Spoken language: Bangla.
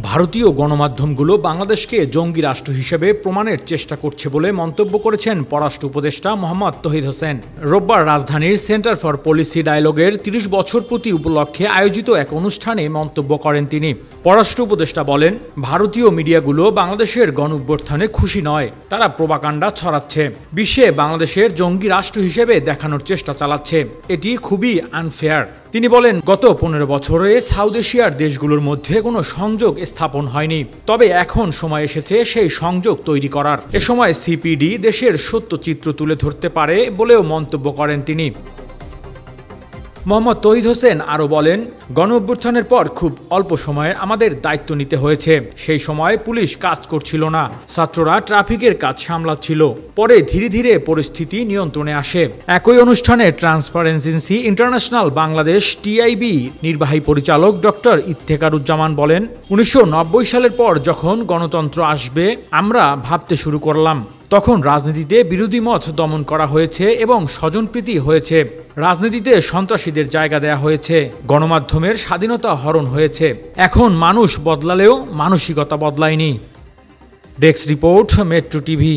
ভারতীয় গণমাধ্যমগুলো বাংলাদেশকে জঙ্গি রাষ্ট্র হিসেবে প্রমাণের চেষ্টা করছে বলে মন্তব্য করেছেন পররাষ্ট্র উপদেষ্টা মোহাম্মদ তৌহিদ হোসেন। রোববার রাজধানীর সেন্টার ফর পলিসি ডায়ালগের ৩০ বছর পূর্তি উপলক্ষে আয়োজিত এক অনুষ্ঠানে মন্তব্য করেন তিনি। পররাষ্ট্র উপদেষ্টা বলেন, ভারতীয় মিডিয়াগুলো বাংলাদেশের গণঅভ্যুত্থানে খুশি নয়, তারা প্রোপাগান্ডা ছড়াচ্ছে, বিশ্বে বাংলাদেশের জঙ্গি রাষ্ট্র হিসেবে দেখানোর চেষ্টা চালাচ্ছে। এটি খুবই আনফেয়ার। তিনি বলেন, গত ১৫ বছরে সাউথ এশিয়ার দেশগুলোর মধ্যে কোনো সংযোগ স্থাপন হয়নি, তবে এখন সময় এসেছে সেই সংযোগ তৈরি করার। এ সময় সিপিডি দেশের সত্য চিত্র তুলে ধরতে পারে বলেও মন্তব্য করেন তিনি। মোহাম্মদ তৌহিদ হোসেন আরও বলেন, গণঅভ্যুত্থানের পর খুব অল্প সময়ে আমাদের দায়িত্ব নিতে হয়েছে। সেই সময় পুলিশ কাজ করছিল না, ছাত্ররা ট্রাফিকের কাজ সামলাচ্ছিল। পরে ধীরে ধীরে পরিস্থিতি নিয়ন্ত্রণে আসে। একই অনুষ্ঠানে ট্রান্সপারেন্সি ইন্টারন্যাশনাল বাংলাদেশ টিআইবি নির্বাহী পরিচালক ডক্টর ইফতেখারুজ্জামান বলেন, ১৯৯০ সালের পর যখন গণতন্ত্র আসবে আমরা ভাবতে শুরু করলাম। তখন রাজনীতিতে বিরোধী মত দমন করা হয়েছে এবং স্বজনপ্রীতি হয়েছে। রাজনীতিতে সন্ত্রাসীদের জায়গা দেয়া হয়েছে, গণমাধ্যমের স্বাধীনতা হরণ হয়েছে। এখন মানুষ বদলালেও মানসিকতা বদলায়নি। Desk report, Metro TV.